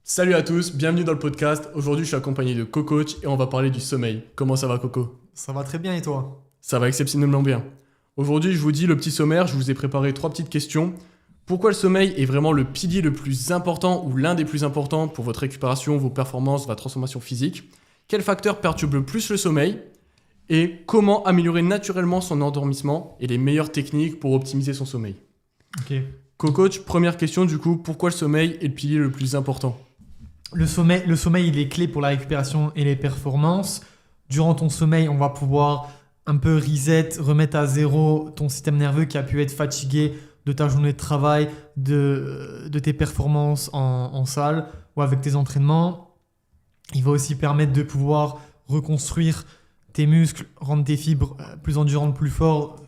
Salut à tous, bienvenue dans le podcast. Aujourd'hui, je suis accompagné de Cocoach et on va parler du sommeil. Comment ça va, Coco? Ça va très bien et toi? Ça va exceptionnellement bien. Aujourd'hui, je vous dis le petit sommaire, je vous ai préparé 3 petites questions. Pourquoi le sommeil est vraiment le pilier le plus important ou l'un des plus importants pour votre récupération, vos performances, votre transformation physique? Quel facteur perturbe le plus le sommeil? Et comment améliorer naturellement son endormissement et les meilleures techniques pour optimiser son sommeil? Ok. Cocoach, première question du coup, pourquoi le sommeil est le pilier le plus important? Le sommeil, il est clé pour la récupération et les performances. Durant ton sommeil, on va pouvoir un peu remettre à zéro ton système nerveux qui a pu être fatigué de ta journée de travail, de tes performances en salle ou avec tes entraînements. Il va aussi permettre de pouvoir reconstruire tes muscles, rendre tes fibres plus endurantes, plus fortes,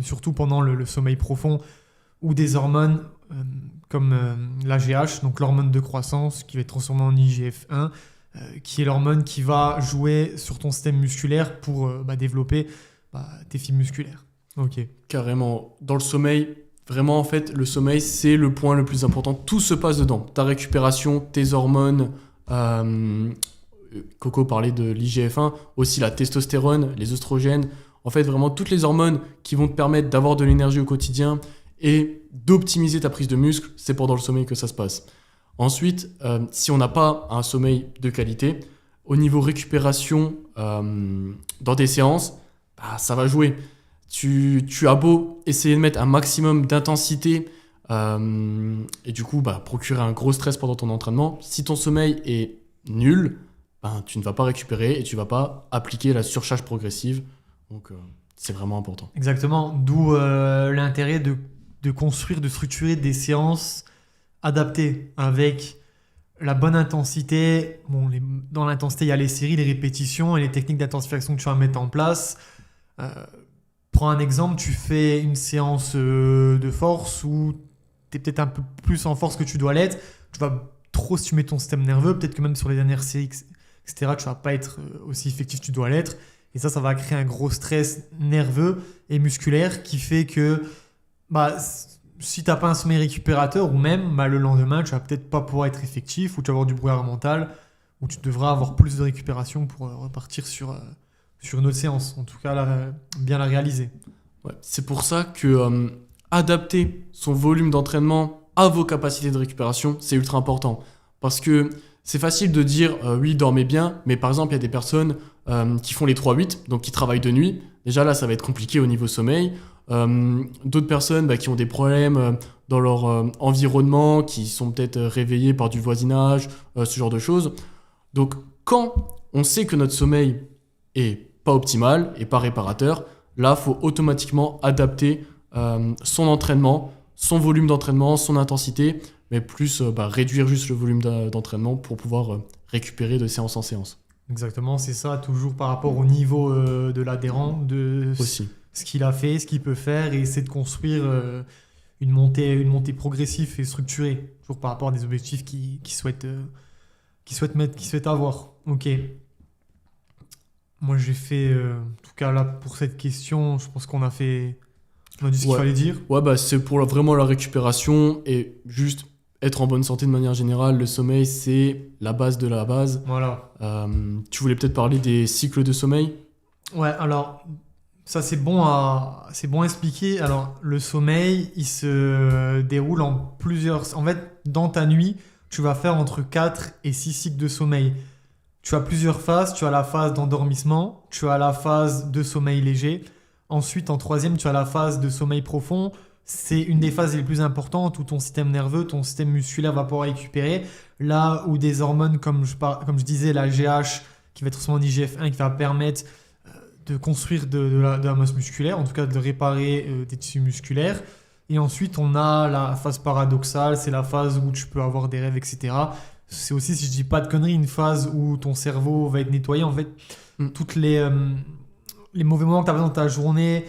surtout pendant le sommeil profond, ou des hormones comme l'AGH, donc l'hormone de croissance qui va être transformée en IGF-1, qui est l'hormone qui va jouer sur ton système musculaire pour développer tes fibres musculaires. Ok. Carrément. Dans le sommeil, vraiment en fait, le sommeil c'est le point le plus important. Tout se passe dedans. Ta récupération, tes hormones, Coco parlait de l'IGF-1, aussi la testostérone, les oestrogènes. En fait, vraiment toutes les hormones qui vont te permettre d'avoir de l'énergie au quotidien et d'optimiser ta prise de muscle, c'est pendant le sommeil que ça se passe. Ensuite, si on n'a pas un sommeil de qualité, au niveau récupération, dans tes séances, ça va jouer. Tu as beau essayer de mettre un maximum d'intensité et du coup procurer un gros stress pendant ton entraînement, si ton sommeil est nul, tu ne vas pas récupérer et tu ne vas pas appliquer la surcharge progressive. Donc c'est vraiment important. Exactement, d'où l'intérêt de construire, de structurer des séances adaptées avec la bonne intensité. Bon, dans l'intensité, il y a les séries, les répétitions et les techniques d'intensification que tu vas mettre en place. Prends un exemple, tu fais une séance de force où tu es peut-être un peu plus en force que tu dois l'être. Tu vas trop stimuler ton système nerveux, peut-être que même sur les dernières séries, etc., tu ne vas pas être aussi effectif que tu dois l'être. Et ça va créer un gros stress nerveux et musculaire qui fait que si tu n'as pas un sommeil récupérateur ou même le lendemain, tu vas peut-être pas pouvoir être effectif ou tu vas avoir du brouillard mental ou tu devras avoir plus de récupération pour repartir sur une autre séance. En tout cas, bien la réaliser. Ouais, c'est pour ça que adapter son volume d'entraînement à vos capacités de récupération, c'est ultra important. Parce que c'est facile de dire oui, dormez bien, mais par exemple, il y a des personnes qui font les 3-8, donc qui travaillent de nuit. Déjà là, ça va être compliqué au niveau sommeil. D'autres personnes qui ont des problèmes dans leur environnement, qui sont peut-être réveillées par du voisinage, ce genre de choses. Donc quand on sait que notre sommeil est pas optimal et pas réparateur, là, il faut automatiquement adapter son entraînement, son volume d'entraînement, son intensité, mais plus réduire juste le volume d'entraînement pour pouvoir récupérer de séance en séance. Exactement, c'est ça, toujours par rapport au niveau de l'adhérent, de Aussi. ce qu'il a fait, ce qu'il peut faire, et essayer de construire une montée progressive et structurée, toujours par rapport à des objectifs qu'il souhaite avoir. Ok. Moi, j'ai fait, en tout cas là, pour cette question, je pense qu'on a dit ce qu'il fallait dire. Ouais, c'est pour vraiment la récupération et juste être en bonne santé de manière générale. Le sommeil, c'est la base de la base. Voilà. Tu voulais peut-être parler des cycles de sommeil? Ouais, alors, ça c'est bon à expliquer. Alors, le sommeil, il se déroule en plusieurs... En fait, dans ta nuit, tu vas faire entre 4 et 6 cycles de sommeil. Tu as plusieurs phases. Tu as la phase d'endormissement, tu as la phase de sommeil léger. Ensuite, en troisième, tu as la phase de sommeil profond. C'est une des phases les plus importantes où ton système nerveux, ton système musculaire va pouvoir récupérer. Là où des hormones, comme je disais, la GH, qui va être transformée en IGF-1, qui va permettre de construire de la masse musculaire, en tout cas de réparer des tissus musculaires. Et ensuite, on a la phase paradoxale, c'est la phase où tu peux avoir des rêves, etc. C'est aussi, si je dis pas de conneries, une phase où ton cerveau va être nettoyé. En fait, toutes les mauvais moments que tu as dans ta journée,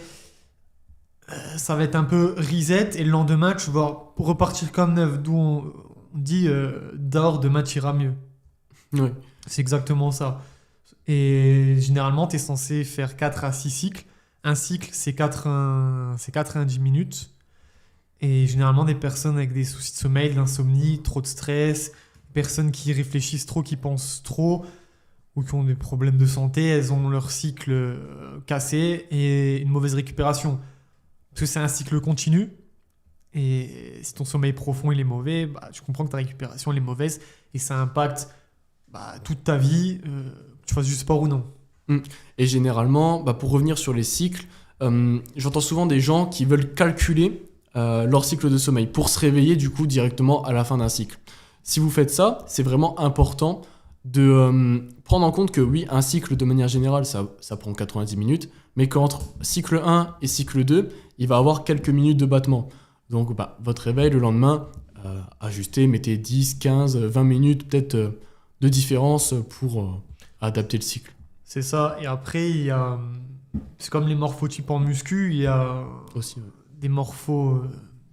ça va être un peu reset. Et le lendemain, tu vas repartir comme neuf. D'où on dit dors, demain tu iras mieux. Oui. C'est exactement ça. Et généralement, tu es censé faire 4 à 6 cycles. Un cycle, c'est 4 à 10 minutes. Et généralement, des personnes avec des soucis de sommeil, de l'insomnie, trop de stress, personnes qui réfléchissent trop, qui pensent trop ou qui ont des problèmes de santé, elles ont leur cycle cassé et une mauvaise récupération. Parce que c'est un cycle continu. Et si ton sommeil profond il est mauvais, bah, tu comprends que ta récupération elle est mauvaise et ça impacte toute ta vie, que tu fasses du sport ou non. Et généralement, pour revenir sur les cycles, j'entends souvent des gens qui veulent calculer leur cycle de sommeil pour se réveiller du coup directement à la fin d'un cycle. Si vous faites ça, c'est vraiment important de prendre en compte que oui, un cycle de manière générale, ça prend 90 minutes, mais qu'entre cycle 1 et cycle 2, il va avoir quelques minutes de battement. Donc votre réveil le lendemain, ajustez, mettez 10, 15, 20 minutes peut-être de différence pour adapter le cycle. C'est ça. Et après, il y a, c'est comme les morphotypes en muscu, il y a Aussi, ouais. des morphos,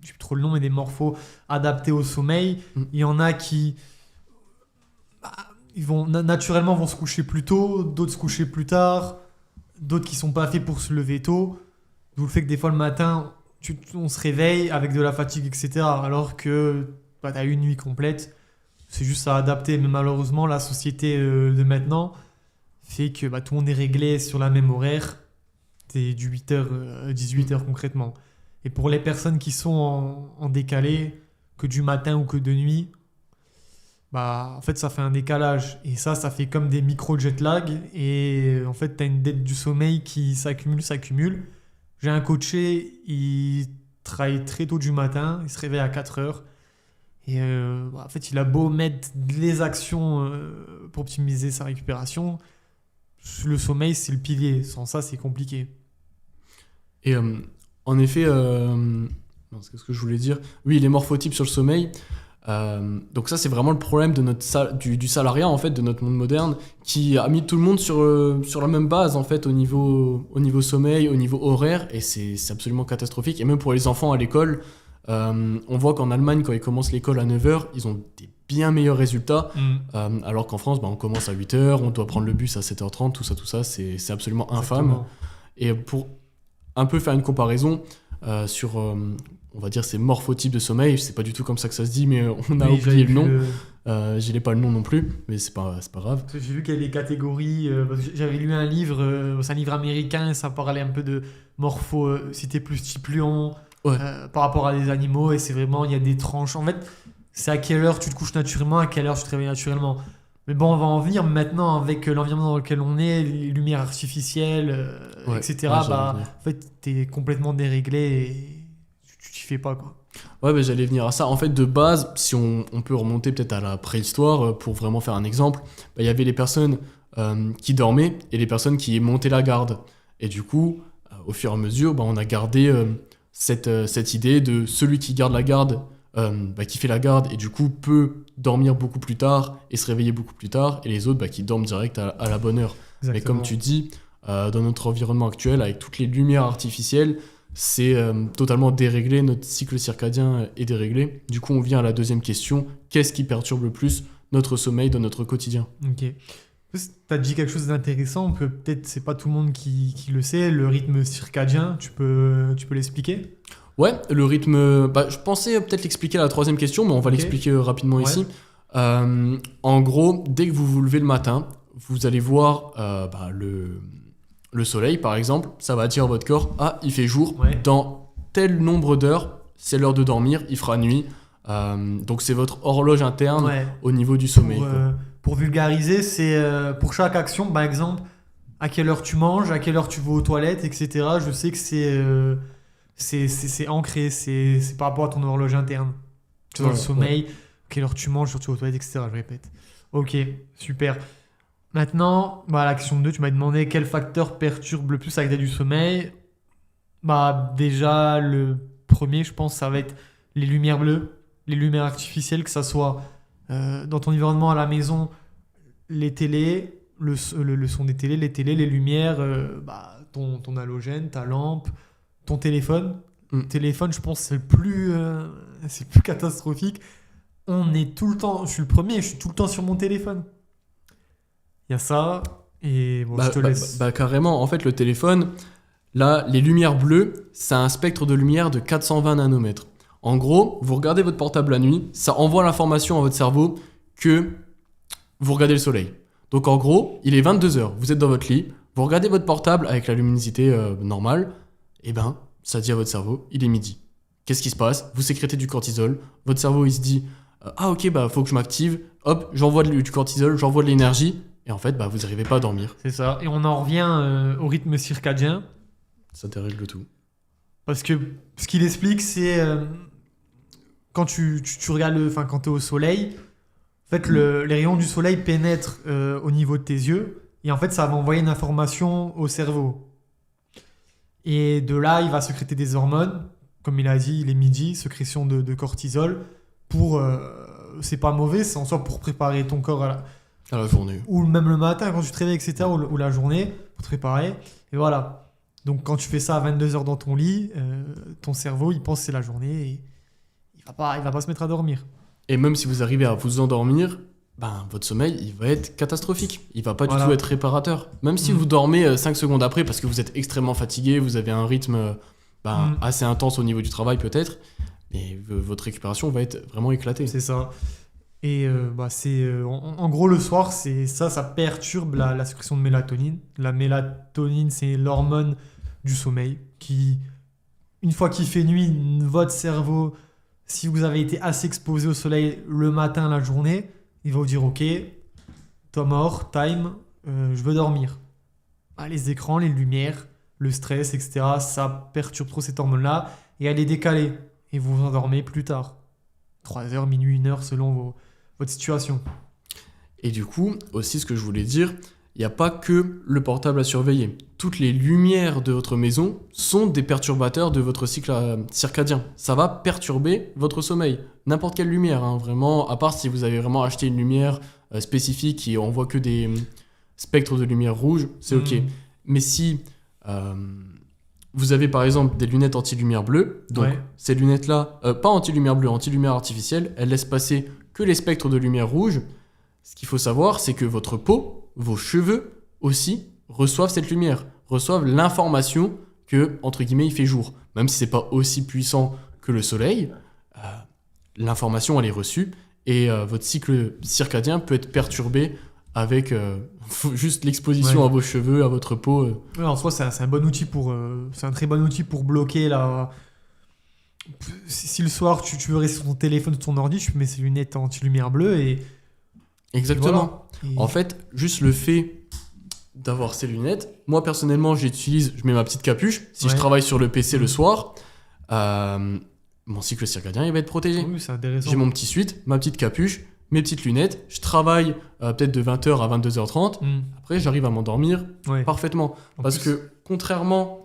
je sais plus trop le nom, mais des morphos adaptés au sommeil. Il y en a qui ils vont naturellement vont se coucher plus tôt, d'autres se coucher plus tard, d'autres qui sont pas faits pour se lever tôt. D'où le fait que des fois le matin, on se réveille avec de la fatigue, etc. Alors que tu as une nuit complète. C'est juste à adapter. Mais malheureusement, la société de maintenant fait que tout le monde est réglé sur la même horaire. C'est du 8h, 18h concrètement. Et pour les personnes qui sont en décalé, que du matin ou que de nuit, en fait, ça fait un décalage. Et ça fait comme des micro-jet lag. Et en fait, tu as une dette du sommeil qui s'accumule. J'ai un coaché, il travaille très tôt du matin, il se réveille à 4h. Et en fait, il a beau mettre les actions pour optimiser sa récupération. Le sommeil, c'est le pilier. Sans ça, c'est compliqué. Et en effet, qu'est-ce que je voulais dire ? Oui, les morphotypes sur le sommeil. Donc ça, c'est vraiment le problème de du salariat, en fait, de notre monde moderne, qui a mis tout le monde sur la même base, en fait, au niveau sommeil, au niveau horaire, et c'est absolument catastrophique. Et même pour les enfants à l'école, on voit qu'en Allemagne, quand ils commencent l'école à 9h, ils ont des bien meilleurs résultats, alors qu'en France, on commence à 8h, on doit prendre le bus à 7h30, tout ça, c'est absolument infâme. Exactement. Et pour un peu faire une comparaison sur, on va dire, ces morphotypes de sommeil, c'est pas du tout comme ça que ça se dit, mais on a oublié le nom. Je n'ai pas le nom non plus, mais c'est pas grave. Parce que j'ai vu qu'il y a des catégories. Parce que j'avais lu un livre, c'est un livre américain, et ça parlait un peu de morpho, si t'es plus type lion, Ouais. par rapport à des animaux, et c'est vraiment, il y a des tranches. En fait, c'est à quelle heure tu te couches naturellement, à quelle heure tu te réveilles naturellement. Mais bon, on va en venir maintenant avec l'environnement dans lequel on est, les lumières artificielles, Ouais. etc. Ouais, j'allais venir. En fait, t'es complètement déréglé et tu t'y fais pas, quoi. Ouais, j'allais venir à ça. En fait, de base, si on peut remonter peut-être à la préhistoire, pour vraiment faire un exemple, il y avait les personnes qui dormaient et les personnes qui montaient la garde. Et du coup, au fur et à mesure, on a gardé cette idée de celui qui garde la garde, qui fait la garde et du coup peut dormir beaucoup plus tard et se réveiller beaucoup plus tard, et les autres qui dorment direct à la bonne heure. Exactement. Mais comme tu dis, dans notre environnement actuel, avec toutes les lumières artificielles, c'est totalement déréglé, notre cycle circadien est déréglé. Du coup, on vient à la deuxième question, qu'est-ce qui perturbe le plus notre sommeil dans notre quotidien ? Ok. Tu as dit quelque chose d'intéressant, peut-être c'est pas tout le monde qui le sait, le rythme circadien, tu peux l'expliquer ? Ouais, le rythme, je pensais peut-être l'expliquer à la troisième question, mais on va l'expliquer rapidement ici. En gros, dès que vous vous levez le matin, vous allez voir le soleil, par exemple, ça va dire à votre corps, il fait jour, dans tel nombre d'heures, c'est l'heure de dormir, il fera nuit. Donc c'est votre horloge interne au niveau du sommeil. Pour vulgariser, c'est pour chaque action, par exemple, à quelle heure tu manges, à quelle heure tu vas aux toilettes, etc. Je sais que c'est ancré, c'est par rapport à ton horloge interne. Dans le sommeil, quelle heure tu manges, surtout aux toilettes, etc. Je répète. Ok, super. Maintenant, la question 2, tu m'as demandé quel facteur perturbe le plus la qualité du sommeil. Déjà, le premier, je pense, ça va être les lumières bleues, les lumières artificielles, que ça soit dans ton environnement à la maison, les télés, le son des télés, les lumières, ton halogène, ta lampe, ton téléphone. Téléphone, je pense, c'est le plus catastrophique. On est tout le temps, je suis le premier, je suis tout le temps sur mon téléphone. Il y a ça, et je te laisse. Carrément, en fait, le téléphone, là, les lumières bleues, c'est un spectre de lumière de 420 nanomètres. En gros, vous regardez votre portable la nuit, ça envoie l'information à votre cerveau que vous regardez le soleil. Donc en gros, il est 22h, vous êtes dans votre lit, vous regardez votre portable avec la luminosité normale, et ben ça dit à votre cerveau, il est midi. Qu'est-ce qui se passe? Vous sécrétez du cortisol, votre cerveau il se dit ah ok, bah faut que je m'active, hop, j'envoie du cortisol, j'envoie de l'énergie, et en fait bah vous n'arrivez pas à dormir. C'est ça. Et on en revient au rythme circadien. Ça dérègle tout. Parce que ce qu'il explique, c'est quand tu regardes, quand tu es au soleil, en fait, les rayons du soleil pénètrent au niveau de tes yeux et en fait, ça va envoyer une information au cerveau. Et de là, il va sécréter des hormones, comme il a dit, il est midi, sécrétion de cortisol, pour. C'est pas mauvais, c'est en soi pour préparer ton corps à la journée. Ou même le matin quand tu te réveilles, etc., ou la journée, pour te préparer. Et voilà. Donc quand tu fais ça à 22h dans ton lit, ton cerveau, il pense que c'est la journée et il va pas se mettre à dormir. Et même si vous arrivez à vous endormir, ben, votre sommeil, il va être catastrophique. Il va pas du tout être réparateur. Même si vous dormez 5 secondes après parce que vous êtes extrêmement fatigué, vous avez un rythme assez intense au niveau du travail peut-être, mais votre récupération va être vraiment éclatée. C'est ça. Et en gros, le soir, ça perturbe la sécrétion de mélatonine. La mélatonine, c'est l'hormone du sommeil qui, une fois qu'il fait nuit, votre cerveau, si vous avez été assez exposé au soleil le matin, la journée, il va vous dire ok, toi mort, time, je veux dormir. Les écrans, les lumières, le stress, etc., ça perturbe trop cette hormone-là et elle est décalée. Et vous vous endormez plus tard. 3h, minuit, 1h selon votre situation. Et du coup, aussi ce que je voulais dire, il n'y a pas que le portable à surveiller. Toutes les lumières de votre maison sont des perturbateurs de votre cycle circadien. Ça va perturber votre sommeil. N'importe quelle lumière, hein, vraiment, à part si vous avez vraiment acheté une lumière spécifique et on voit que des spectres de lumière rouge, c'est ok. Mais si vous avez par exemple des lunettes anti-lumière bleue, donc ces lunettes-là, pas anti-lumière bleue, anti-lumière artificielle, elles laissent passer que les spectres de lumière rouge. Ce qu'il faut savoir, c'est que votre peau, vos cheveux aussi reçoivent cette lumière, reçoivent l'information que, entre guillemets, il fait jour. Même si c'est pas aussi puissant que le soleil, l'information elle est reçue et votre cycle circadien peut être perturbé avec juste l'exposition à vos cheveux, à votre peau. En soi, c'est un bon outil c'est un très bon outil pour bloquer la. Si le soir tu veux rester sur ton téléphone ou ton ordi, tu mets ces lunettes anti-lumière bleue et. Exactement. Et voilà. En fait, juste le fait d'avoir ces lunettes, moi personnellement, je mets ma petite capuche. Si je travaille sur le PC le soir, mon cycle circadien il va être protégé. Oui, c'est intéressant. J'ai mon petit suite, ma petite capuche, mes petites lunettes, je travaille peut-être de 20h à 22h30. Après, j'arrive à m'endormir parfaitement. Parce que contrairement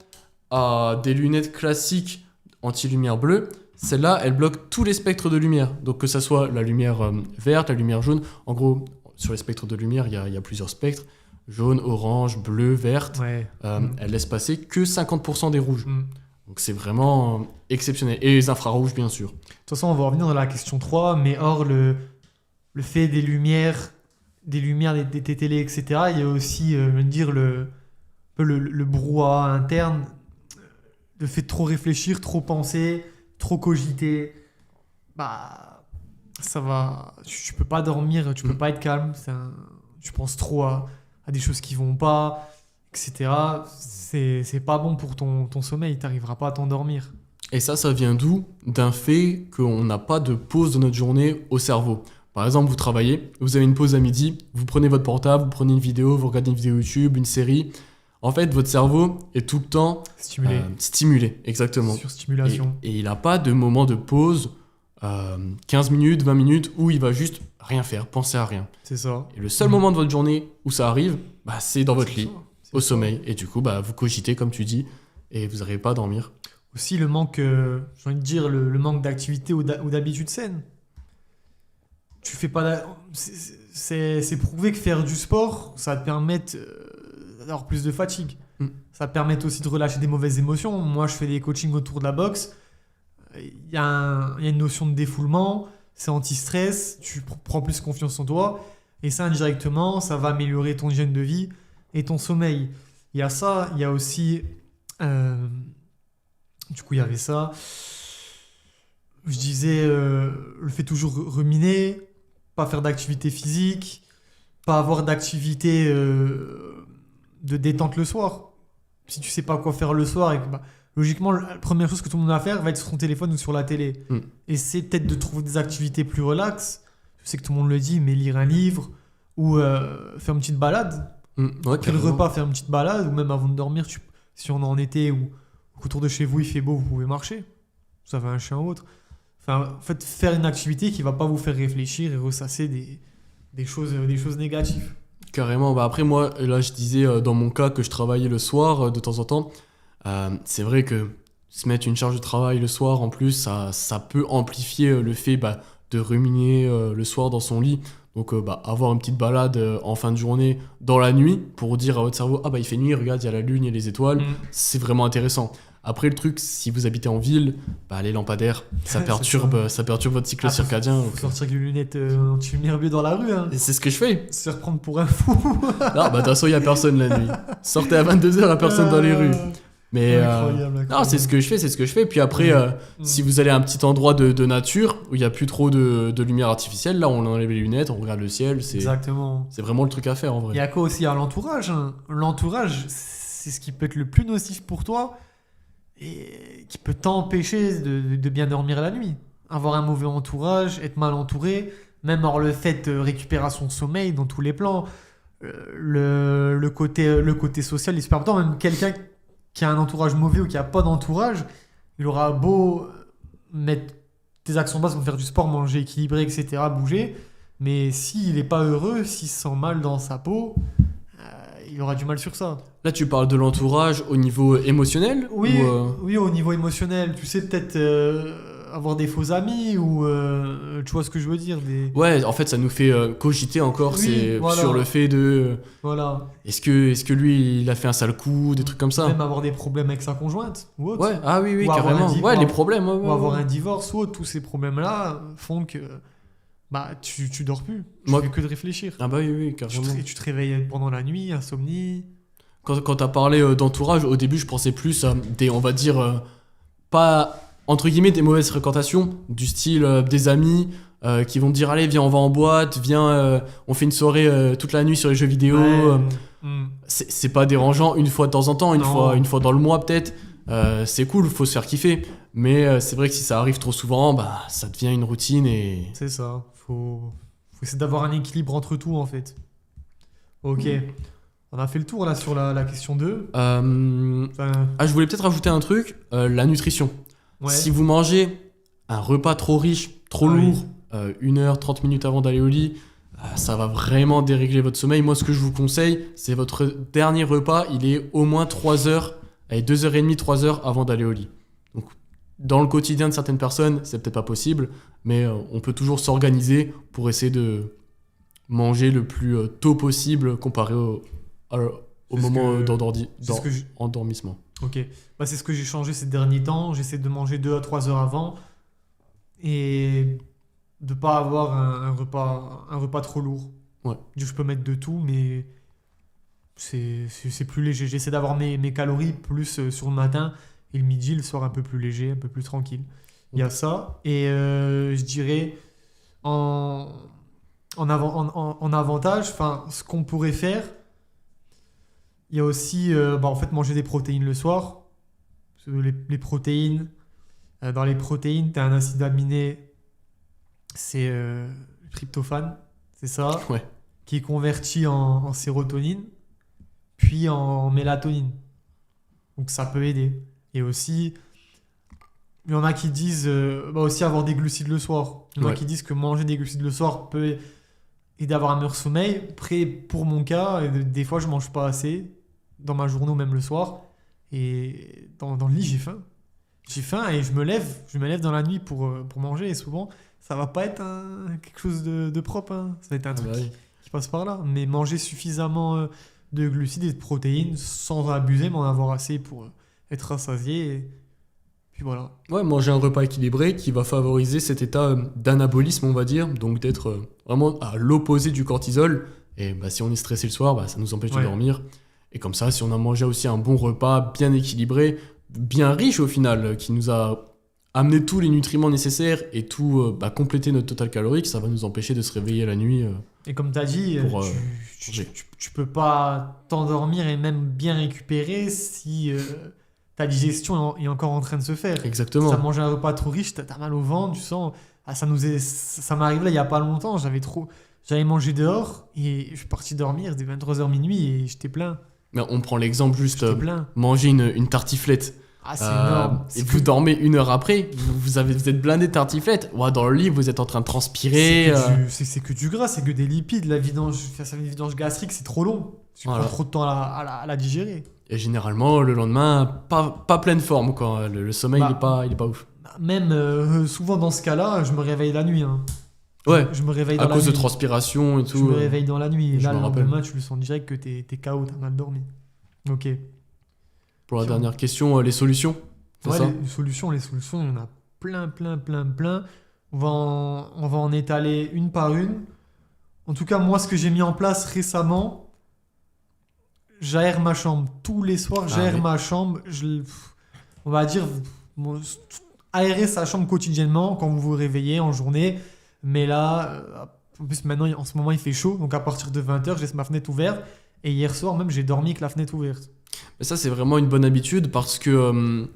à des lunettes classiques anti-lumière bleue, celle-là, elle bloque tous les spectres de lumière. Donc que ça soit la lumière verte, la lumière jaune. En gros, sur les spectres de lumière, il y a plusieurs spectres. Jaune, orange, bleu, verte. Elle laisse passer que 50% des rouges. Donc c'est vraiment exceptionnel. Et les infrarouges, bien sûr. De toute façon, on va revenir dans la question 3, mais hors le fait des lumières des télés, etc., il y a aussi, le brouhaha interne, le fait de trop réfléchir, trop penser, trop cogiter. Ça va. Tu peux pas dormir, tu peux pas être calme. Tu penses trop à des choses qui vont pas, etc. C'est pas bon pour ton sommeil, t'arriveras pas à t'endormir. Et ça vient d'où? D'un fait qu'on n'a pas de pause dans notre journée au cerveau. Par exemple, vous travaillez, vous avez une pause à midi, vous prenez votre portable, vous prenez une vidéo, vous regardez une vidéo YouTube, une série. En fait, votre cerveau est tout le temps stimulé, exactement. Surstimulation. Et il n'a pas de moment de pause, 15 minutes, 20 minutes, où il va juste rien faire, penser à rien. C'est ça. Et le seul moment de votre journée où ça arrive, c'est dans votre lit, au sommeil. Et du coup, vous cogitez, comme tu dis, et vous n'arrivez pas à dormir. Aussi, le manque, j'ai envie de dire, le manque d'activité ou d'habitude saine. Tu fais pas. C'est prouvé que faire du sport, ça va te permettre d'avoir plus de fatigue. Ça va te permettre aussi de relâcher des mauvaises émotions. Moi, je fais des coachings autour de la boxe. Il y a une notion de défoulement, c'est anti-stress, tu prends plus confiance en toi. Et ça, indirectement, ça va améliorer ton hygiène de vie et ton sommeil. Il y a ça, il y a aussi. Du coup, il y avait ça. Je disais, le fait toujours ruminer, pas faire d'activité physique, pas avoir d'activité de détente le soir. Si tu sais pas quoi faire le soir, logiquement, la première chose que tout le monde va faire va être sur son téléphone ou sur la télé. Et c'est peut-être de trouver des activités plus relaxes. Je sais que tout le monde le dit, mais lire un livre ou faire une petite balade. Ouais, Après le carrément. repas, faire une petite balade, ou même avant de dormir, si on est en été ou autour de chez vous il fait beau, vous pouvez marcher. Vous avez un chien ou autre. Enfin, en fait, faire une activité qui va pas vous faire réfléchir et ressasser des choses négatives. Carrément. Bah après, moi, là, je disais dans mon cas que je travaillais le soir de temps en temps. C'est vrai que se mettre une charge de travail le soir, en plus, ça peut amplifier le fait de ruminer le soir dans son lit. Donc, avoir une petite balade en fin de journée dans la nuit pour dire à votre cerveau, il fait nuit, regarde, il y a la lune, il y a les étoiles. C'est vraiment intéressant. Après, le truc, si vous habitez en ville, les lampadaires, ça perturbe votre cycle circadien. Faut sortir avec les lunettes anti-lumière bleue dans la rue. Hein. Et c'est ce que je fais. Se faire prendre pour un fou. Non, de toute façon, il n'y a personne la nuit. Sortez à 22h, il n'y a personne dans les rues. Mais Incroyable. non, c'est ce que je fais. Puis après, si vous allez à un petit endroit de nature où il n'y a plus trop de lumière artificielle, là, on enlève les lunettes, on regarde le ciel. Exactement. C'est vraiment le truc à faire en vrai. Il y a quoi aussi à l'entourage, hein. L'entourage, c'est ce qui peut être le plus nocif pour toi et qui peut t'empêcher de bien dormir la nuit. Avoir un mauvais entourage, être mal entouré, même avoir le fait de récupération de sommeil dans tous les plans. Le côté social est super important. Même quelqu'un qui a un entourage mauvais ou qui a pas d'entourage, il aura beau mettre des actions basses pour faire du sport, manger équilibré, etc., bouger, mais s'il n'est pas heureux, s'il se sent mal dans sa peau, il aura du mal sur ça. Là, tu parles de l'entourage au niveau émotionnel Oui, ou, oui, au niveau émotionnel, tu sais, peut-être avoir des faux amis ou tu vois ce que je veux dire, Ouais, en fait, ça nous fait cogiter encore Oui, voilà. sur le fait de... Voilà. Est-ce que lui, il a fait un sale coup, des trucs comme ça. Même avoir des problèmes avec sa conjointe ou autre. Ouais, oui, Ou avoir carrément. un Ouais, les problèmes. Ouais, Ou ouais, avoir ouais. un divorce ou autre. Tous ces problèmes-là font que tu dors plus. Tu Moi- fais que de réfléchir. Ah bah oui, Tu carrément. tu te réveilles pendant la nuit, insomnie. Quand t'as parlé d'entourage, au début, je pensais plus à on va dire, pas, entre guillemets, des mauvaises fréquentations, du style des amis qui vont te dire, allez, viens, on va en boîte, viens, on fait une soirée toute la nuit sur les jeux vidéo. C'est pas dérangeant une fois de temps en temps, Non. une fois dans le mois peut-être. C'est cool, faut se faire kiffer. Mais c'est vrai que si ça arrive trop souvent, ça devient une routine et... C'est ça. Faut essayer d'avoir un équilibre entre tout, en fait. Ok. On a fait le tour, là, sur la question 2. Enfin, je voulais peut-être rajouter un truc, la nutrition. ouais. Si vous mangez un repas trop riche, trop Ah oui. lourd, 1 heure, 30 minutes avant d'aller au lit, ça va vraiment dérégler votre sommeil. Moi, ce que je vous conseille, c'est votre dernier repas, il est au moins 3 heures, 2h30, 3 heures avant d'aller au lit. Donc, dans le quotidien de certaines personnes, c'est peut-être pas possible, mais on peut toujours s'organiser pour essayer de manger le plus tôt possible comparé au C'est ce moment que- d'endormissement. Ok. C'est ce que j'ai changé ces derniers temps. J'essaie de manger 2 à 3 heures avant et de pas avoir un repas trop lourd. Ouais. Je peux mettre de tout, mais c'est plus léger. J'essaie d'avoir mes calories plus sur le matin et le midi, le soir un peu plus léger, un peu plus tranquille. Il y a ça. Et je dirais en avantage, ce qu'on pourrait faire, il y a aussi en fait, manger des protéines le soir. Parce que les protéines, dans les protéines, tu as un acide aminé, c'est le tryptophane, c'est ça, Ouais. qui est converti en sérotonine, puis en mélatonine. Donc ça peut aider. Et aussi, il y en a qui disent aussi avoir des glucides le soir. Il y en a Ouais. qui disent que manger des glucides le soir peut aider à avoir un meilleur sommeil. Après, pour mon cas, des fois je mange pas assez dans ma journée ou même le soir. Et dans le lit, j'ai faim. J'ai faim et je me lève dans la nuit pour manger. Et souvent, ça va pas être quelque chose de propre. Hein. Ça va être un truc qui passe par là. Mais manger suffisamment de glucides et de protéines sans abuser, mais en avoir assez pour être rassasié. Et puis voilà. Ouais, manger un repas équilibré qui va favoriser cet état d'anabolisme, on va dire, donc d'être vraiment à l'opposé du cortisol. Et si on est stressé le soir, ça nous empêche de Ouais. dormir. Et comme ça, si on a mangé aussi un bon repas bien équilibré, bien riche au final, qui nous a amener tous les nutriments nécessaires et tout compléter notre total calorique, ça va nous empêcher de se réveiller la nuit. Et comme tu as dit, Pour, tu peux pas t'endormir et même bien récupérer si ta digestion est encore en train de se faire. Exactement. Si tu as mangé un repas trop riche, tu as mal au ventre, tu sens. Ah, ça m'est arrivé là il y a pas longtemps, j'avais mangé dehors et je suis parti dormir, c'était 23h minuit et j'étais plein. Mais on prend l'exemple juste J'étais plein. manger une tartiflette. Ah, c'est énorme. Et vous dormez 1 heure après, vous êtes blindé de tartiflette. Ouais, dans le lit, vous êtes en train de transpirer. C'est que du gras, c'est que des lipides. La vidange gastrique, c'est trop long. Tu prends trop de temps à la digérer. Et généralement, le lendemain, pas pleine forme, quoi. Le sommeil, il est pas ouf. Même souvent dans ce cas-là, je me réveille la nuit. Hein. Ouais, je me réveille à dans cause la de nuit. transpiration et tout. Je me réveille dans la nuit. Et je là, me le rappelle. lendemain, tu le sens direct que t'es KO, t'as mal dormi. Ok. Pour la dernière question, les solutions. C'est Ouais, ça les solutions, il y en a plein. On va en étaler une par une. En tout cas, moi, ce que j'ai mis en place récemment, j'aère ma chambre. Tous les soirs, j'aère ma chambre. On va dire, aérer sa chambre quotidiennement quand vous vous réveillez en journée. Mais là, en plus, maintenant, en ce moment, il fait chaud. Donc, à partir de 20h, je laisse ma fenêtre ouverte. Et hier soir, même, j'ai dormi avec la fenêtre ouverte. Mais ça, c'est vraiment une bonne habitude parce que,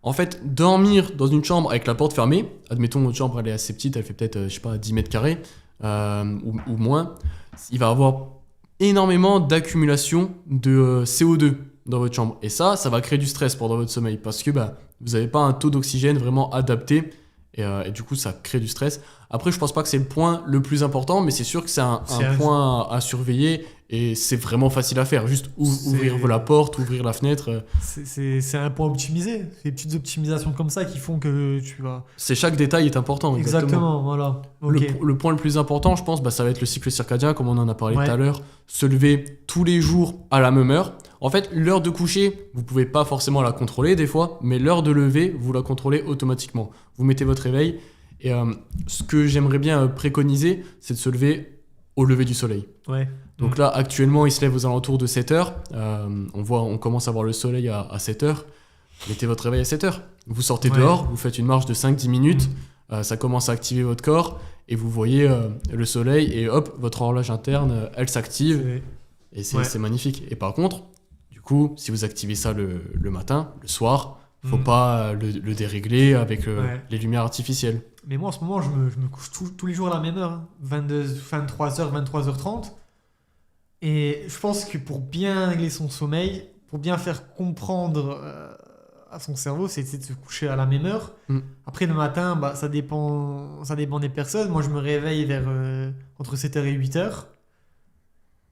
en fait, dormir dans une chambre avec la porte fermée, admettons, votre chambre, elle est assez petite, elle fait peut-être, 10 mètres carrés ou moins, il va y avoir énormément d'accumulation de CO2 dans votre chambre. Et ça va créer du stress pendant votre sommeil parce que vous n'avez pas un taux d'oxygène vraiment adapté et du coup, ça crée du stress. Après, je pense pas que c'est le point le plus important, mais c'est sûr que c'est un point à surveiller et c'est vraiment facile à faire. Juste ouvrir la porte, ouvrir la fenêtre. C'est un point optimisé. C'est des petites optimisations comme ça qui font que tu vas... Chaque détail est important. Exactement, voilà. Okay. Le point le plus important, je pense, ça va être le cycle circadien, comme on en a parlé tout à l'heure. Se lever tous les jours à la même heure. En fait, l'heure de coucher, vous pouvez pas forcément la contrôler des fois, mais l'heure de lever, vous la contrôlez automatiquement. Vous mettez votre réveil. Et ce que j'aimerais bien préconiser, c'est de se lever au lever du soleil. Ouais. Donc là, actuellement, il se lève aux alentours de 7h. On commence à voir le soleil à 7h. Mettez votre réveil à 7h. Vous sortez dehors, vous faites une marche de 5-10 minutes. Ça commence à activer votre corps. Et vous voyez le soleil. Et hop, votre horloge interne, elle s'active. Et c'est magnifique. Et par contre, du coup, si vous activez ça le matin, le soir, faut pas le dérégler avec les lumières artificielles. Mais moi, en ce moment, je me couche tous les jours à la même heure. 23h, 23h30. Et je pense que pour bien régler son sommeil, pour bien faire comprendre à son cerveau, c'est de se coucher à la même heure. Après, le matin, ça dépend des personnes. Moi, je me réveille vers entre 7h et 8h.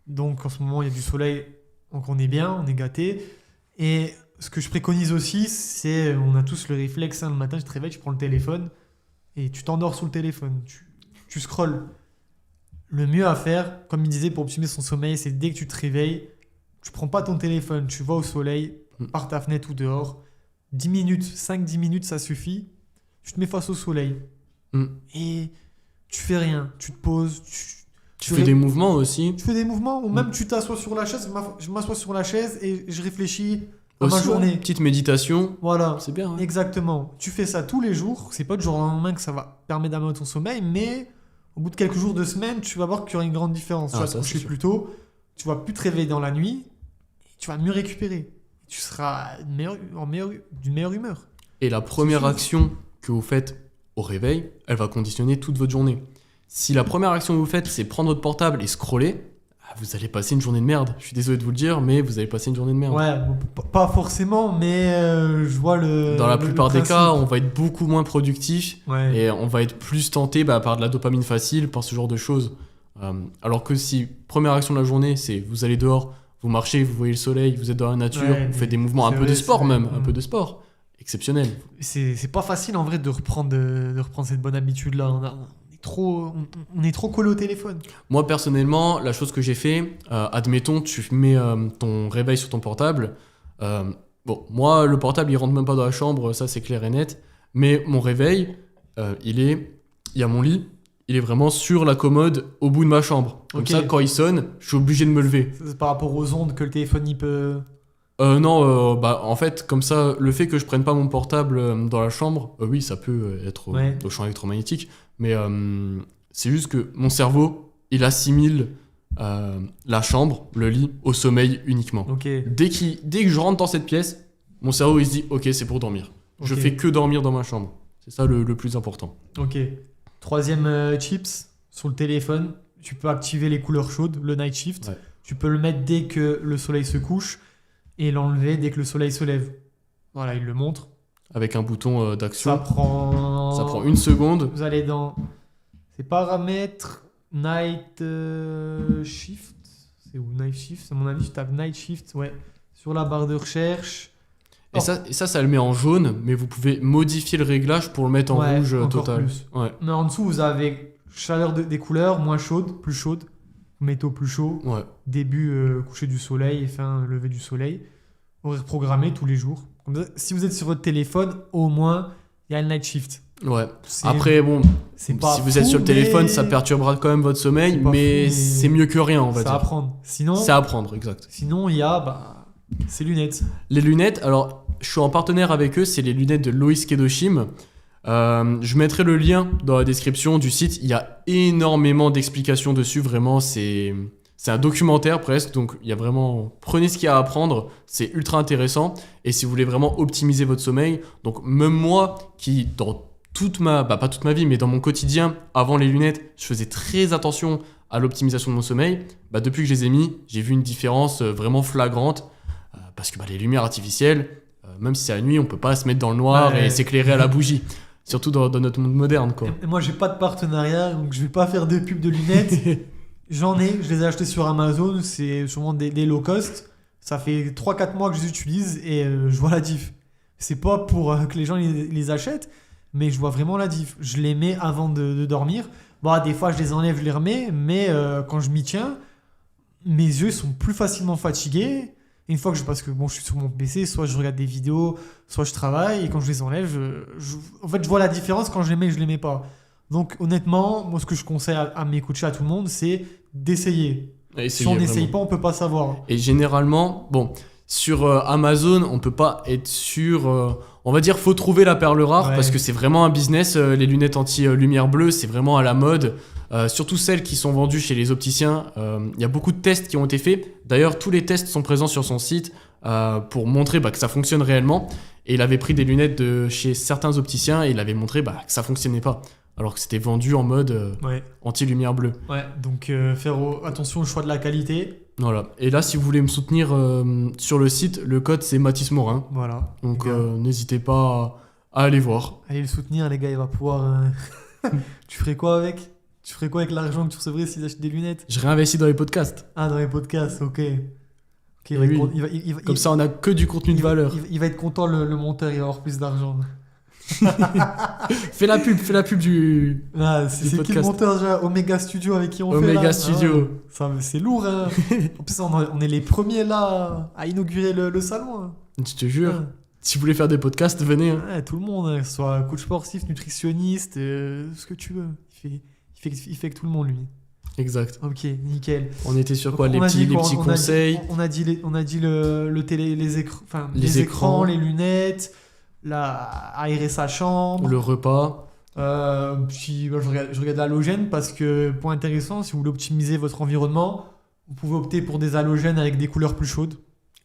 Donc, en ce moment, il y a du soleil. Donc, on est bien, on est gâté. Et ce que je préconise aussi, c'est, on a tous le réflexe, le matin, je te réveille, tu prends le téléphone et tu t'endors sur le téléphone. Tu scrolles. Le mieux à faire, comme il disait, pour optimiser son sommeil, c'est dès que tu te réveilles, tu prends pas ton téléphone, tu vas au soleil, par ta fenêtre ou dehors. 10 minutes, 5-10 minutes, ça suffit. Tu te mets face au soleil. Et tu fais rien. Tu te poses. Tu fais des mouvements aussi. Tu fais des mouvements, ou même tu t'assois sur la chaise. Je m'assois sur la chaise et je réfléchis à ma journée. Petite méditation. Voilà. C'est bien. Ouais. Exactement. Tu fais ça tous les jours. C'est pas du jour au lendemain que ça va permettre d'améliorer ton sommeil, mais au bout de quelques jours, de semaines, tu vas voir qu'il y aura une grande différence. Tu vas te coucher plus tôt, tu vas plus te réveiller dans la nuit, et tu vas mieux récupérer. Tu seras d'une meilleure humeur. Et la première action que vous faites au réveil, elle va conditionner toute votre journée. Si la première action que vous faites, c'est prendre votre portable et scroller, vous allez passer une journée de merde. Je suis désolé de vous le dire, mais vous allez passer une journée de merde. Ouais, pas forcément, mais je vois le... Dans la plupart des cas, on va être beaucoup moins productif et on va être plus tenté par de la dopamine facile, par ce genre de choses. Alors que si, première action de la journée, c'est vous allez dehors, vous marchez, vous voyez le soleil, vous êtes dans la nature, vous faites des mouvements, un peu de sport même, un peu de sport. Exceptionnel. C'est pas facile en vrai de reprendre cette bonne habitude-là. On est trop collé au téléphone. Moi personnellement, la chose que j'ai fait, admettons tu mets ton réveil sur ton portable. Moi le portable il rentre même pas dans la chambre, ça c'est clair et net. Mais mon réveil, il y a mon lit, il est vraiment sur la commode au bout de ma chambre. Comme ça quand il sonne, je suis obligé de me lever. C'est par rapport aux ondes que le téléphone il peut... Non, en fait, comme ça, le fait que je prenne pas mon portable dans la chambre, oui, ça peut être au champ électromagnétique, mais c'est juste que mon cerveau, il assimile la chambre, le lit, au sommeil uniquement. Ok. Dès que je rentre dans cette pièce, mon cerveau, il se dit, ok, c'est pour dormir. Je Ok. fais que dormir dans ma chambre. C'est ça le plus important. Ok. Troisième chips, sur le téléphone, tu peux activer les couleurs chaudes, le night shift. Ouais. Tu peux le mettre dès que le soleil se couche et l'enlever dès que le soleil se lève. Voilà, il le montre. Avec un bouton Ça d'action, prend... ça prend 1 seconde. Vous allez dans... C'est paramètres, night shift. C'est où night shift? À mon avis, tu tapes night shift, ouais. Sur la barre de recherche. Et ça le met en jaune, mais vous pouvez modifier le réglage pour le mettre en Ouais, rouge encore total. plus. Ouais, Mais en dessous, vous avez chaleur des couleurs, moins chaude, plus chaude. Métaux plus chaud. ouais. Début coucher du soleil et fin lever du soleil. Horaire programmé tous les jours. Comme ça, si vous êtes sur votre téléphone, au moins, il y a le night shift. Ouais. C'est- Après, bon, c'est pas si vous êtes fou, sur le téléphone, mais ça perturbera quand même votre sommeil, C'est pas mais fou, mais c'est mieux que rien, on va c'est à dire. apprendre. Sinon, C'est à apprendre, exact. il y a ces lunettes. Les lunettes, alors, je suis en partenaire avec eux, c'est les lunettes de Loïs Kedoshim. Je mettrai le lien dans la description du site. Il y a énormément d'explications dessus, vraiment, c'est un documentaire presque, donc il y a vraiment... Prenez ce qu'il y a à apprendre, c'est ultra intéressant. Et si vous voulez vraiment optimiser votre sommeil, donc même moi, qui dans pas toute ma vie, mais dans mon quotidien, avant les lunettes, je faisais très attention à l'optimisation de mon sommeil, depuis que je les ai mis, j'ai vu une différence vraiment flagrante, parce que les lumières artificielles, même si c'est la nuit, on peut pas se mettre dans le noir Ouais. et s'éclairer à la bougie. Surtout dans notre monde moderne, quoi. Et moi, j'ai pas de partenariat, donc je vais pas faire de pub de lunettes. J'en ai, je les ai achetés sur Amazon, c'est sûrement des low cost. Ça fait 3-4 mois que je les utilise et je vois la diff. C'est pas pour que les gens les achètent, mais je vois vraiment la diff. Je les mets avant de dormir. Des fois, je les enlève, je les remets, mais quand je m'y tiens, mes yeux sont plus facilement fatigués. Et une fois que parce que je suis sur mon PC, soit je regarde des vidéos, soit je travaille, et quand je les enlève, en fait, je vois la différence quand je les mets et je les mets pas. Donc, honnêtement, moi, ce que je conseille à mes coachs, à tout le monde, c'est d'essayer. Si on n'essaye pas, on peut pas savoir. Et généralement, sur Amazon, on peut pas être sûr. On va dire, faut trouver la perle rare, Ouais. parce que c'est vraiment un business. Les lunettes anti-lumière bleue, c'est vraiment à la mode. Surtout celles qui sont vendues chez les opticiens. Il y a beaucoup de tests qui ont été faits. D'ailleurs, tous les tests sont présents sur son site pour montrer que ça fonctionne réellement. Et il avait pris des lunettes de chez certains opticiens et il avait montré que ça fonctionnait pas. Alors que c'était vendu en mode Ouais. anti-lumière bleue. Ouais. Donc, faire attention au choix de la qualité. Voilà. Et là, si vous voulez me soutenir sur le site, le code c'est Mathis Morin. Voilà. Donc Les gars, n'hésitez pas à aller voir. allez le soutenir, les gars, il va pouvoir. Tu ferais quoi avec? Tu ferais quoi avec l'argent que tu recevrais s'ils achètent des lunettes? Je réinvestis dans les podcasts. Ah, dans les podcasts, ok. Ok, Oui. Comme ça, on a que du contenu de valeur. Il va être content, le monteur, il va avoir plus d'argent. Fais la pub du C'est Du qui le podcast. monteur déjà? Omega Studio avec qui on fait Omega là? Studio. Ça, c'est lourd, hein. En plus, on est les premiers là à inaugurer le salon. Hein. Je te jure. Ouais. Si vous voulez faire des podcasts, venez. hein. Ouais, tout le monde, hein, que ce soit coach sportif, nutritionniste, ce que tu veux. Il fait que tout le monde, lui. Exact. Ok, nickel. On était sur Donc, quoi? Les on a dit petits quoi? conseils. On a dit le télé, les écrans, Les écrans. les lunettes, aérer sa chambre. Le repas. Puis je regarde l'halogène parce que, point intéressant, si vous voulez optimiser votre environnement, vous pouvez opter pour des halogènes avec des couleurs plus chaudes.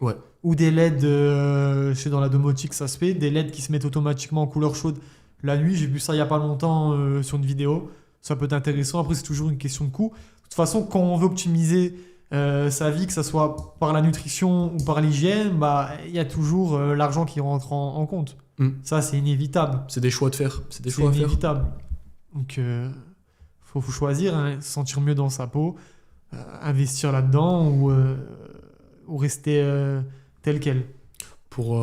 Ouais. Ou des LED, je sais dans la domotique ça se fait, des LED qui se mettent automatiquement en couleur chaude la nuit. J'ai vu ça il n'y a pas longtemps sur une vidéo. Ça peut être intéressant. Après, c'est toujours une question de coût. De toute façon, quand on veut optimiser sa vie, que ce soit par la nutrition ou par l'hygiène, il y a toujours l'argent qui rentre en compte. Ça, c'est inévitable. C'est des choix de faire. C'est des C'est choix à faire. inévitable. Donc, faut choisir, hein, se sentir mieux dans sa peau, investir là-dedans ou rester tel quel. Pour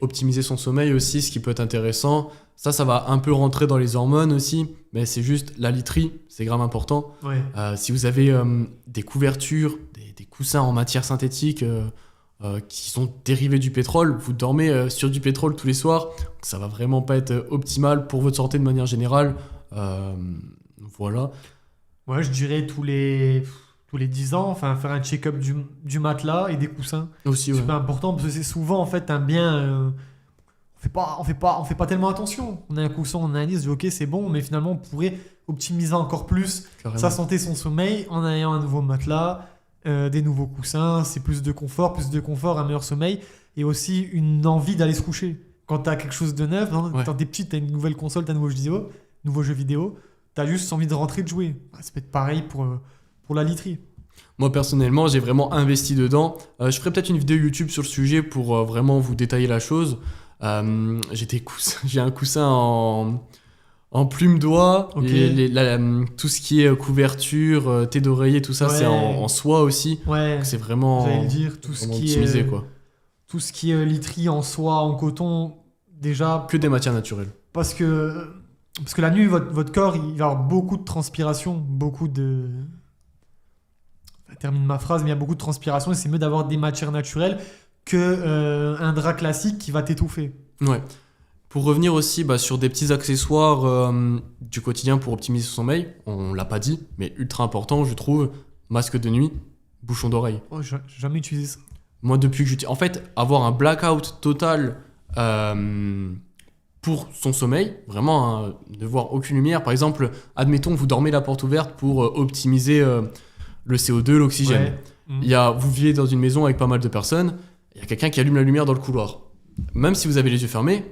optimiser son sommeil aussi, ce qui peut être intéressant, ça va un peu rentrer dans les hormones aussi, mais c'est juste la literie, c'est grave important. Ouais. Si vous avez des couvertures, des coussins en matière synthétique qui sont dérivés du pétrole, vous dormez sur du pétrole tous les soirs, donc ça va vraiment pas être optimal pour votre santé de manière générale. Voilà. Ouais, je dirais tous les tous les 10 ans, enfin faire un check-up du matelas et des coussins. Aussi, C'est ouais. super important parce que c'est souvent en fait un bien. On fait pas tellement attention. On a un coussin, on a un lit, on se dit ok c'est bon, mais finalement on pourrait optimiser encore plus Carrément. sa santé, son sommeil en ayant un nouveau matelas, des nouveaux coussins, c'est plus de confort, un meilleur sommeil et aussi une envie d'aller se coucher. Quand t'as quelque chose de neuf, Ouais. quand t'es petit, t'as une nouvelle console, t'as un nouveau jeu vidéo, t'as juste envie de rentrer de jouer. Ça peut être pareil pour la literie. Moi, personnellement, j'ai vraiment investi dedans. Je ferai peut-être une vidéo YouTube sur le sujet pour vraiment vous détailler la chose. J'ai un coussin en plume d'oie. Ok. Tout ce qui est couverture, thé d'oreiller, tout ça, Ouais. c'est en soie aussi. Ouais, Donc c'est vraiment, j'allais le dire, tout ce vraiment qui optimisé, est quoi. tout ce qui est literie en soie, en coton, déjà Que des matières naturelles. parce que la nuit, votre corps, il va avoir beaucoup de transpiration, beaucoup de... Je termine ma phrase, mais il y a beaucoup de transpiration et c'est mieux d'avoir des matières naturelles que un drap classique qui va t'étouffer. Ouais. Pour revenir aussi sur des petits accessoires du quotidien pour optimiser son sommeil, on l'a pas dit, mais ultra important, je trouve, masque de nuit, bouchon d'oreille. Oh, j'ai jamais utilisé ça. Moi, depuis que en fait, avoir un blackout total pour son sommeil, vraiment, hein, ne voir aucune lumière. Par exemple, admettons, vous dormez la porte ouverte pour optimiser le CO2, l'oxygène. Ouais. Mhm. Vous vivez dans une maison avec pas mal de personnes, il y a quelqu'un qui allume la lumière dans le couloir. Même si vous avez les yeux fermés,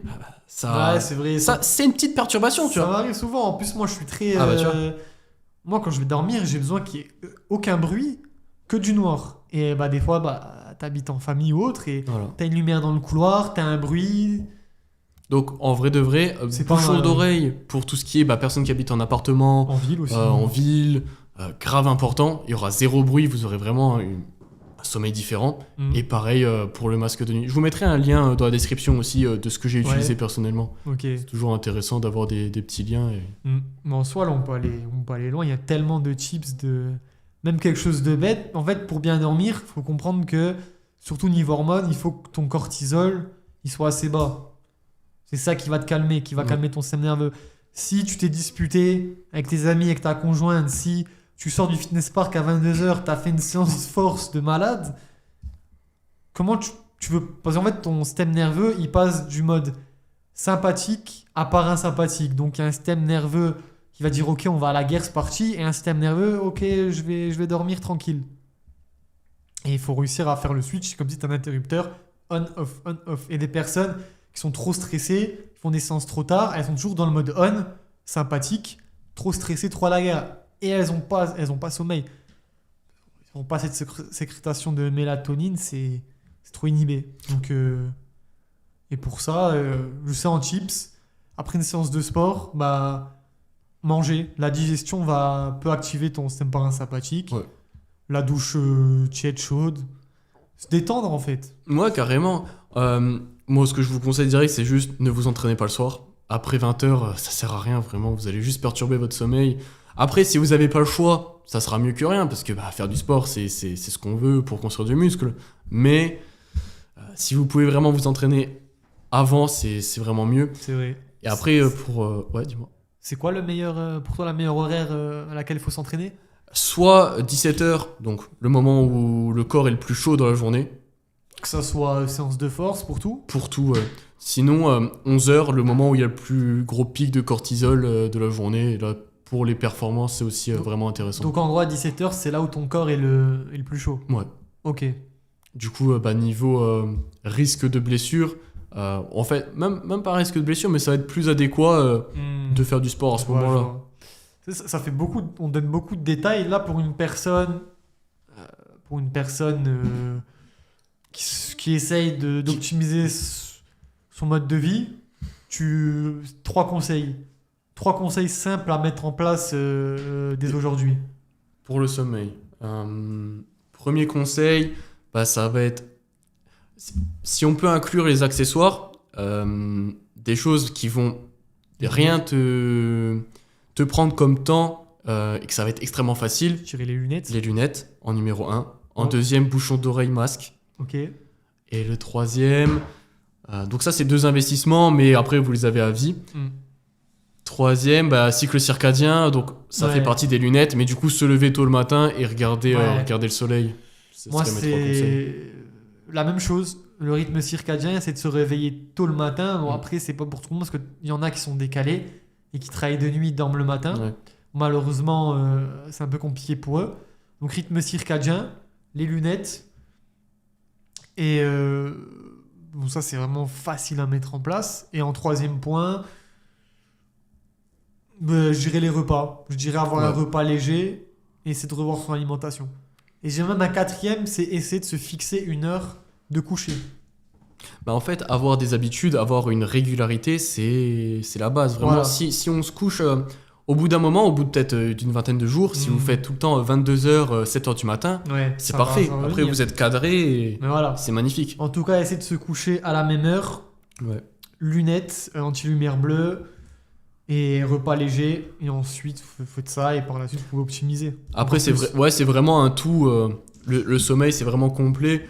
ça, Ouais, c'est vrai. ça c'est une petite perturbation, tu Ça vois. m'arrive souvent. En plus, moi, je suis très. Ah bah, tu vois. Moi, quand je vais dormir, j'ai besoin qu'il n'y ait aucun bruit, que du noir. Et des fois, t'habites en famille ou autre, et Voilà. t'as une lumière dans le couloir, t'as un bruit. Donc, en vrai de vrai, C'est pas bouchon mal, d'oreille pour tout ce qui est personnes qui habitent en appartement, En ville aussi. en ville, grave important. Il y aura zéro bruit, vous aurez vraiment un sommeil différent. Mhm. Et pareil pour le masque de nuit. Je vous mettrai un lien dans la description aussi de ce que j'ai utilisé Ouais. personnellement. Ok. C'est toujours intéressant d'avoir des petits liens. Mais en soi, là, on peut aller loin. Il y a tellement de tips, même quelque chose de bête. En fait, pour bien dormir, il faut comprendre que, surtout niveau hormones, il faut que ton cortisol il soit assez bas. C'est ça qui va te calmer, qui va Ouais. calmer ton système nerveux. Si tu t'es disputé avec tes amis, avec ta conjointe, si tu sors du fitness park à 22h, tu as fait une séance force de malade, comment tu veux... Parce qu'en fait, ton système nerveux, il passe du mode sympathique à parasympathique. Donc, il y a un système nerveux qui va dire « Ok, on va à la guerre, c'est parti », et un système nerveux « Ok, je vais dormir tranquille ». Et il faut réussir à faire le switch, c'est comme si tu as un interrupteur on-off, on-off. Et des personnes qui sont trop stressées, qui font des séances trop tard, elles sont toujours dans le mode on, sympathique, trop stressées, trop à la guerre. Et elles ont pas sommeil. Elles n'ont pas cette sécrétation de mélatonine, c'est trop inhibé. Donc, et pour ça, je sais en chips, après une séance de sport, manger. La digestion peut activer ton système parasympathique. Ouais. La douche tiède, chaude. Se détendre en fait. Moi, carrément. Moi, ce que je vous conseille direct, c'est juste ne vous entraînez pas le soir. Après 20h, ça sert à rien, vraiment. Vous allez juste perturber votre sommeil. Après, si vous n'avez pas le choix, ça sera mieux que rien, parce que faire du sport, c'est ce qu'on veut pour construire du muscle. Mais si vous pouvez vraiment vous entraîner avant, c'est vraiment mieux. C'est vrai. Et après, ouais, dis-moi. C'est quoi pour toi la meilleure horaire à laquelle il faut s'entraîner? Soit 17h, donc le moment où le corps est le plus chaud dans la journée. Que ça soit séance de force pour tout? Pour tout. Sinon, 11h, le moment où il y a le plus gros pic de cortisol de la journée. Et là, pour les performances, c'est aussi vraiment intéressant. Donc en gros, à 17h, c'est là où ton corps est le plus chaud. Ouais. Ok. Du coup, niveau risque de blessure, en fait, même pas risque de blessure, mais ça va être plus adéquat de faire du sport à ce Ouais, je moment-là. vois. Ça fait beaucoup, on donne beaucoup de détails. Là, pour une personne qui essaye d'optimiser son mode de vie, trois conseils simples à mettre en place dès aujourd'hui. Pour le sommeil, premier conseil, ça va être, si on peut inclure les accessoires, des choses qui vont rien te prendre comme temps et que ça va être extrêmement facile. Tirer les lunettes. Les lunettes en numéro 1. En Oh. deuxième, bouchon d'oreille, masque. Ok. Et le troisième, donc ça c'est 2 investissements, mais après vous les avez à vie. Troisième, cycle circadien, donc ça fait partie des lunettes, mais du coup se lever tôt le matin et regarder le soleil. Moi, serait mes 3 conseils. c'est la même chose. Le rythme circadien, c'est de se réveiller tôt le matin. Bon, Mm. après, c'est pas pour tout le monde parce qu'il y en a qui sont décalés et qui travaillent de nuit, dorment le matin. Ouais. Malheureusement, c'est un peu compliqué pour eux. Donc, rythme circadien, les lunettes. Et bon, ça, c'est vraiment facile à mettre en place. Et en troisième point, je dirais les repas. Je dirais avoir un repas léger et essayer de revoir son alimentation. Et j'ai même un quatrième, c'est essayer de se fixer une heure de coucher. En fait, avoir des habitudes, avoir une régularité, c'est la base. Vraiment, Voilà. si on se couche au bout d'un moment, au bout de peut-être d'une vingtaine de jours, si vous faites tout le temps 22h, 7h du matin, Ouais, c'est ça parfait. va Après, revenir. vous êtes cadré et Mais voilà. c'est magnifique. En tout cas, essayer de se coucher à la même heure. Ouais. Lunettes, anti-lumière bleue et repas léger. Et ensuite, vous faites ça et par la suite, vous pouvez optimiser. Après, c'est vraiment un tout. Le sommeil, c'est vraiment complet.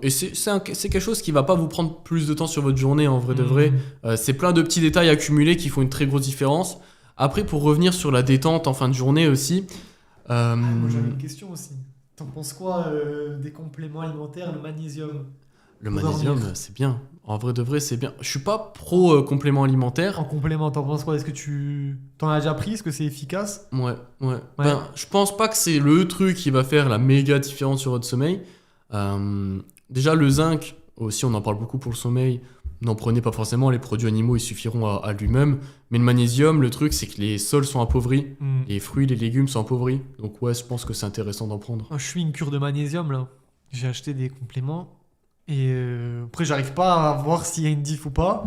Et c'est quelque chose qui va pas vous prendre plus de temps sur votre journée, en vrai de vrai. C'est plein de petits détails accumulés qui font une très grosse différence. Après, pour revenir sur la détente en fin de journée aussi. Moi, j'avais une question aussi. T'en penses quoi des compléments alimentaires, le magnésium? Le Pour magnésium, dormir. c'est bien. En vrai de vrai, c'est bien. Je suis pas pro complément alimentaire. En complément, t'en penses quoi? Est-ce que tu t'en as déjà pris? Est-ce que c'est efficace? Ouais. Je pense pas que c'est le truc qui va faire la méga différence sur votre sommeil. Déjà, le zinc, aussi, on en parle beaucoup pour le sommeil. N'en prenez pas forcément, les produits animaux, ils suffiront à lui-même. Mais le magnésium, le truc, c'est que les sols sont appauvris, les fruits, les légumes sont appauvris. Donc ouais, je pense que c'est intéressant d'en prendre. Moi, je suis une cure de magnésium là. J'ai acheté des compléments et après j'arrive pas à voir s'il y a une diff ou pas,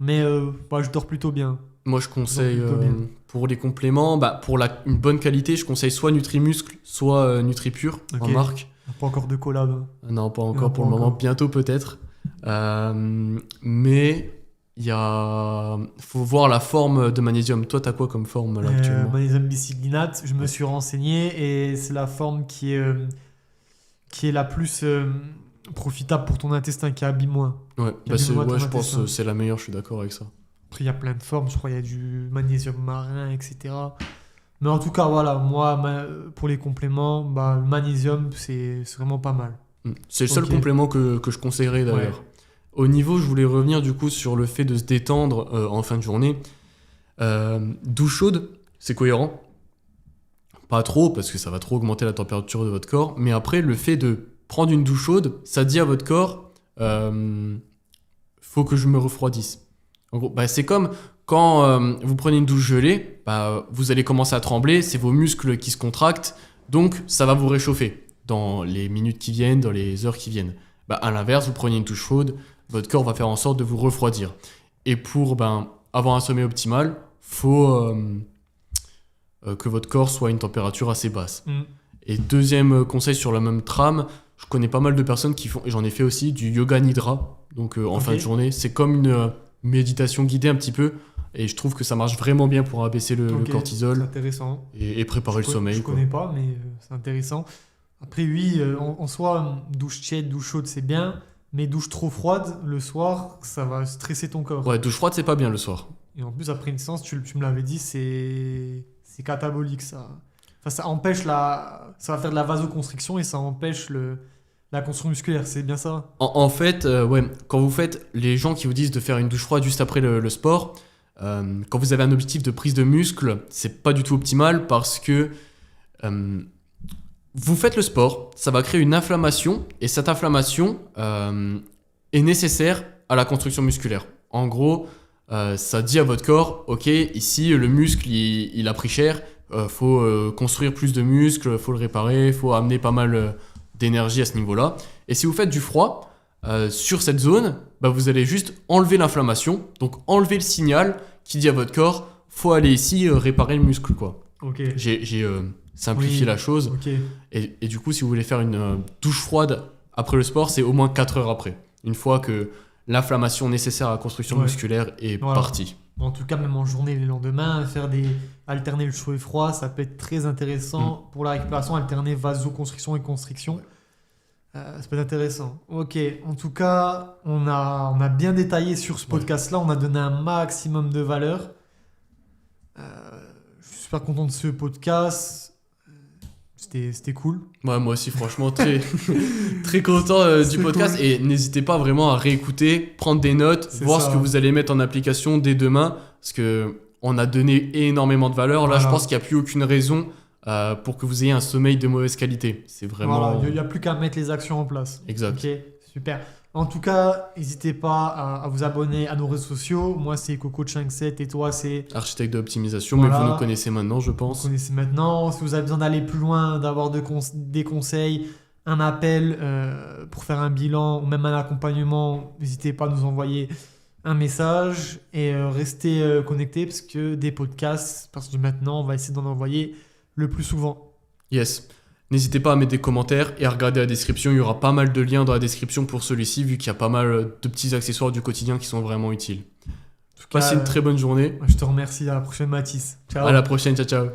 mais je dors plutôt bien. Moi, je conseille, plutôt bien. pour les compléments, pour une bonne qualité, je conseille soit Nutrimuscle, soit NutriPure en Ok. marque. Pas encore de collab. Non, pas encore Non, pour pas le moment, encore. bientôt peut-être. Mais faut voir la forme de magnésium. Toi, t'as quoi comme forme là actuellement? Magnésium bicyglinate, je me suis renseigné et c'est la forme qui est la plus profitable pour ton intestin, qui abîme moins. Ouais, Qui abîme moins ton je pense intestin. que c'est la meilleure, je suis d'accord avec ça. Après, il y a plein de formes, je crois il y a du magnésium marin, etc. Mais en tout cas, voilà, moi, pour les compléments, le magnésium, c'est vraiment pas mal. C'est le seul Ok. complément que je conseillerais d'ailleurs. Ouais. Au niveau, je voulais revenir du coup sur le fait de se détendre en fin de journée. Douche chaude, c'est cohérent. Pas trop, parce que ça va trop augmenter la température de votre corps. Mais après, le fait de prendre une douche chaude, ça dit à votre corps, faut que je me refroidisse. En gros, c'est comme quand vous prenez une douche gelée, vous allez commencer à trembler, c'est vos muscles qui se contractent, donc ça va vous réchauffer dans les minutes qui viennent, dans les heures qui viennent. À l'inverse, vous prenez une douche chaude, votre corps va faire en sorte de vous refroidir. Et pour avoir un sommeil optimal, faut que votre corps soit à une température assez basse. Et deuxième conseil sur la même trame, je connais pas mal de personnes qui font, et j'en ai fait aussi, du yoga nidra, donc en fin de journée. C'est comme une méditation guidée un petit peu, et je trouve que ça marche vraiment bien pour abaisser le Ok, C'est cortisol intéressant. et préparer le sommeil. Je quoi. connais pas, mais c'est intéressant. Après, oui, en soi, douche tiède, douche chaude, c'est bien. Mais douche trop froide, le soir, ça va stresser ton corps. Ouais, douche froide, c'est pas bien le soir. Et en plus, après une séance, tu me l'avais dit, c'est catabolique, ça. Enfin, ça empêche ça va faire de la vasoconstriction et ça empêche la construction musculaire, c'est bien ça? En fait, quand vous faites, les gens qui vous disent de faire une douche froide juste après le sport, quand vous avez un objectif de prise de muscle, c'est pas du tout optimal parce que vous faites le sport, ça va créer une inflammation et cette inflammation est nécessaire à la construction musculaire. En gros, ça dit à votre corps, ok, ici le muscle il a pris cher, faut construire plus de muscles, faut le réparer, faut amener pas mal d'énergie à ce niveau-là. Et si vous faites du froid sur cette zone, vous allez juste enlever l'inflammation, donc enlever le signal qui dit à votre corps, faut aller ici réparer le muscle quoi. Ok. J'ai simplifié la chose. Ok. Et du coup, si vous voulez faire une douche froide après le sport, c'est au moins 4 heures après. Une fois que l'inflammation nécessaire à la construction musculaire est partie. En tout cas, même en journée, les lendemains, alterner le chaud et froid, ça peut être très intéressant pour la récupération, alterner vasoconstriction et constriction. Ça peut être intéressant. Ok, en tout cas, on a bien détaillé sur ce podcast-là, on a donné un maximum de valeur. Je suis super content de ce podcast. C'était cool. Ouais, moi aussi, franchement, très, très content du C'est podcast. cool. Et n'hésitez pas vraiment à réécouter, prendre des notes, C'est voir ça. ce que vous allez mettre en application dès demain. Parce que on a donné énormément de valeur. Là, je Voilà. pense qu'il n'y a plus aucune raison pour que vous ayez un sommeil de mauvaise qualité. C'est vraiment. Voilà, il n'y a plus qu'à mettre les actions en place. Exact. Ok, super. En tout cas, n'hésitez pas à vous abonner à nos réseaux sociaux. Moi, c'est Coco57 et toi, c'est... Architecte d'optimisation, Voilà. mais vous nous connaissez maintenant, je Vous pense. connaissez maintenant. Si vous avez besoin d'aller plus loin, d'avoir des conseils, un appel pour faire un bilan ou même un accompagnement, n'hésitez pas à nous envoyer un message et restez connectés parce que des podcasts, parce que maintenant, on va essayer d'en envoyer le plus souvent. Yes. N'hésitez pas à mettre des commentaires et à regarder la description. Il y aura pas mal de liens dans la description pour celui-ci, vu qu'il y a pas mal de petits accessoires du quotidien qui sont vraiment utiles. En tout cas, Passez une très bonne journée. je te remercie. À la prochaine, Mathis. Ciao. À la prochaine. Ciao, ciao.